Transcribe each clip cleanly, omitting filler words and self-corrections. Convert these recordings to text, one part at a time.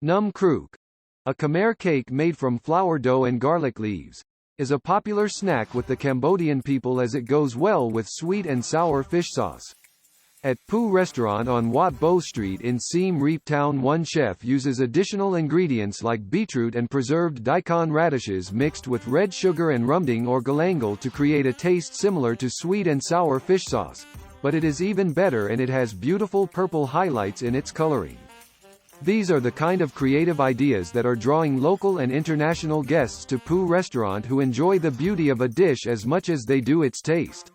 Num kruok, a Khmer cake made from flour dough and garlic leaves, is a popular snack with the Cambodian people as it goes well with sweet and sour fish sauce. At Pou Restaurant on Wat Bo Street in Siem Reap town, one chef uses additional ingredients like beetroot and preserved daikon radishes mixed with red sugar and rumdeng or galangal to create a taste similar to sweet and sour fish sauce, but it is even better and it has beautiful purple highlights in its coloring. These are the kind of creative ideas that are drawing local and international guests to Pou Restaurant who enjoy the beauty of a dish as much as they do its taste.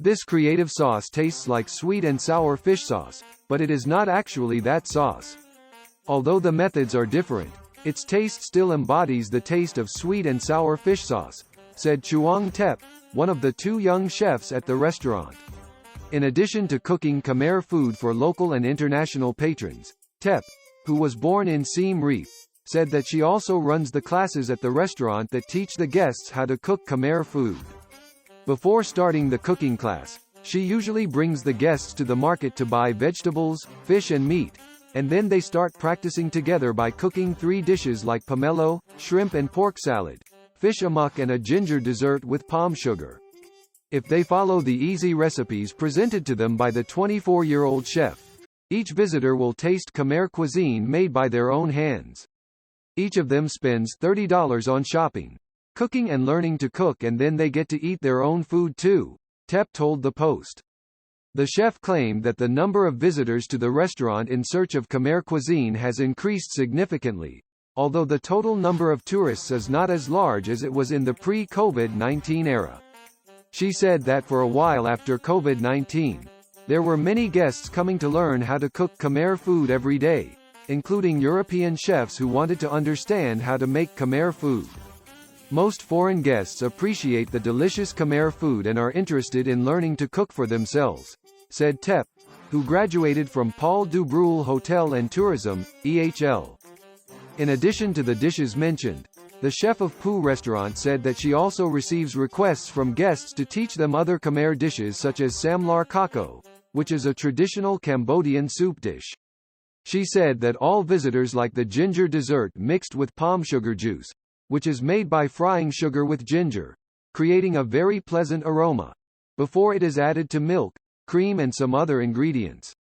This creative sauce tastes like sweet and sour fish sauce, but it is not actually that sauce. Although the methods are different, its taste still embodies the taste of sweet and sour fish sauce, said Chuong Tep, one of the two young chefs at the restaurant. In addition to cooking Khmer food for local and international patrons, Tep, who was born in Siem Reap, said that she also runs the classes at the restaurant that teach the guests how to cook Khmer food. Before starting the cooking class, she usually brings the guests to the market to buy vegetables, fish and meat, and then they start practicing together by cooking 3 dishes like pomelo, shrimp and pork salad, fish amok and a ginger dessert with palm sugar. If they follow the easy recipes presented to them by the 24-year-old chef, each visitor will taste Khmer cuisine made by their own hands. Each of them spends $30 on shopping, cooking and learning to cook, and then they get to eat their own food too, Tep told the Post. The chef claimed that the number of visitors to the restaurant in search of Khmer cuisine has increased significantly, although the total number of tourists is not as large as it was in the pre-COVID-19 era. She said that for a while after COVID-19, there were many guests coming to learn how to cook Khmer food every day, including European chefs who wanted to understand how to make Khmer food. Most foreign guests appreciate the delicious Khmer food and are interested in learning to cook for themselves, said Tep, who graduated from Paul du Breuil Hotel and Tourism, EHL. In addition to the dishes mentioned, the chef of Pou Restaurant said that she also receives requests from guests to teach them other Khmer dishes such as samlar kako, which is a traditional Cambodian soup dish. She said that all visitors like the ginger dessert mixed with palm sugar juice, which is made by frying sugar with ginger, creating a very pleasant aroma, before it is added to milk, cream and some other ingredients.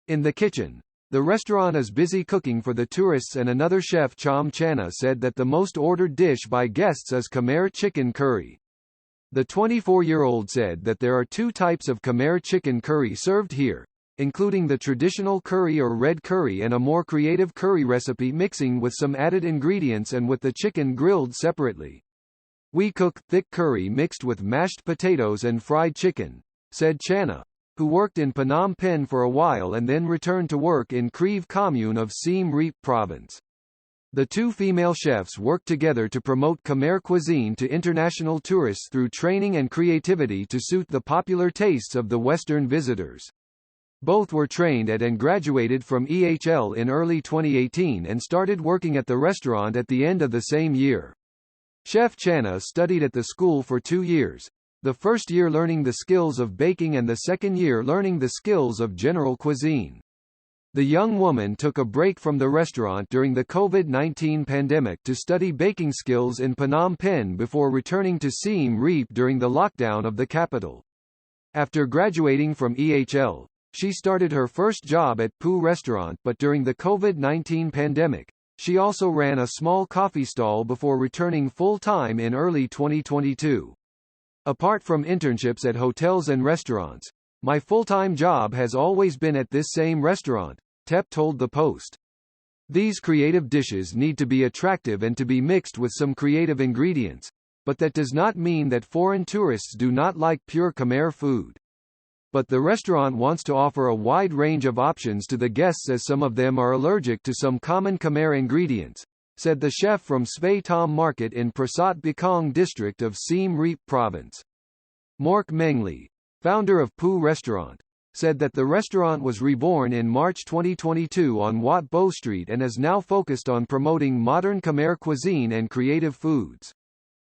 In the kitchen, the restaurant is busy cooking for the tourists, and another chef, Chom Channa, said that the most ordered dish by guests is Khmer chicken curry. The 24-year-old said that there are 2 types of Khmer chicken curry served here, including the traditional curry or red curry and a more creative curry recipe mixing with some added ingredients and with the chicken grilled separately. We cook thick curry mixed with mashed potatoes and fried chicken, said Channa, who worked in Phnom Penh for a while and then returned to work in Creve Commune of Siem Reap province. The 2 female chefs worked together to promote Khmer cuisine to international tourists through training and creativity to suit the popular tastes of the Western visitors. Both were trained at and graduated from EHL in early 2018 and started working at the restaurant at the end of the same year. Chef Channa studied at the school for 2 years, the first year learning the skills of baking and the second year learning the skills of general cuisine. The young woman took a break from the restaurant during the COVID-19 pandemic to study baking skills in Phnom Penh before returning to Siem Reap during the lockdown of the capital. After graduating from EHL, she started her first job at Pou Restaurant, but during the COVID-19 pandemic, she also ran a small coffee stall before returning full-time in early 2022. Apart from internships at hotels and restaurants, my full-time job has always been at this same restaurant, Tep told the Post. These creative dishes need to be attractive and to be mixed with some creative ingredients, but that does not mean that foreign tourists do not like pure Khmer food. But the restaurant wants to offer a wide range of options to the guests as some of them are allergic to some common Khmer ingredients, said the chef from Svay Tom Market in Prasat Bikong district of Siem Reap province. Mork Mengli, founder of Pou Restaurant, said that the restaurant was reborn in March 2022 on Wat Bo Street and is now focused on promoting modern Khmer cuisine and creative foods.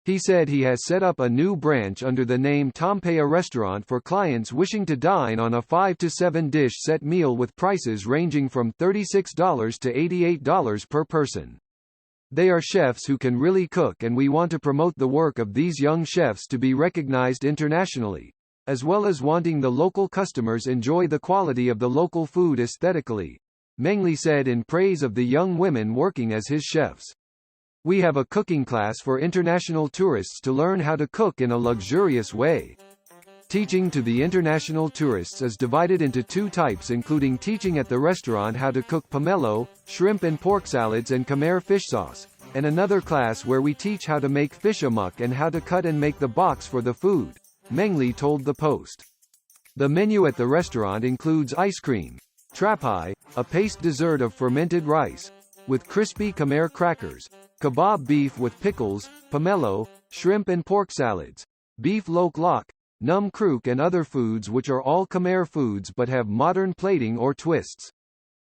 He said he has set up a new branch under the name Pou Restaurant for clients wishing to dine on a 5 to 7 dish set meal with prices ranging from $36 to $88 per person. They are chefs who can really cook, and we want to promote the work of these young chefs to be recognized internationally, as well as wanting the local customers enjoy the quality of the local food aesthetically, Mengli said in praise of the young women working as his chefs. We have a cooking class for international tourists to learn how to cook in a luxurious way. Teaching to the international tourists is divided into two types, including teaching at the restaurant how to cook pomelo, shrimp and pork salads and Khmer fish sauce, and another class where we teach how to make fish amok and how to cut and make the box for the food, Mengli told the Post. The menu at the restaurant includes ice cream, trapai, a paste dessert of fermented rice, with crispy Khmer crackers, kebab beef with pickles, pomelo, shrimp and pork salads, beef lok lok, num kruok and other foods which are all Khmer foods but have modern plating or twists.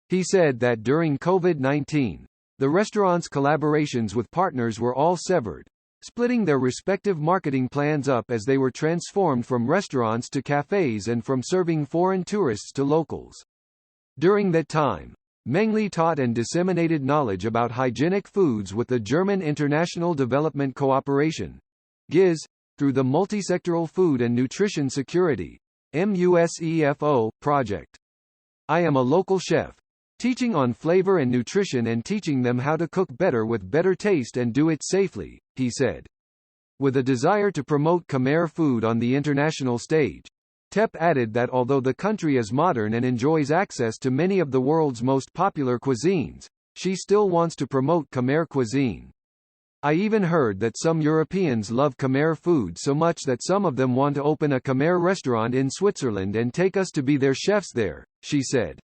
He said that during COVID-19, the restaurant's collaborations with partners were all severed, splitting their respective marketing plans up as they were transformed from restaurants to cafes and from serving foreign tourists to locals. During that time, Mengli taught and disseminated knowledge about hygienic foods with the German International Development Cooperation (GIZ) through the Multisectoral Food and Nutrition Security (MUSEFO) project. I am a local chef, teaching on flavor and nutrition and teaching them how to cook better with better taste and do it safely, he said. With a desire to promote Khmer food on the international stage, Tep added that although the country is modern and enjoys access to many of the world's most popular cuisines, she still wants to promote Khmer cuisine. I even heard that some Europeans love Khmer food so much that some of them want to open a Khmer restaurant in Switzerland and take us to be their chefs there, she said.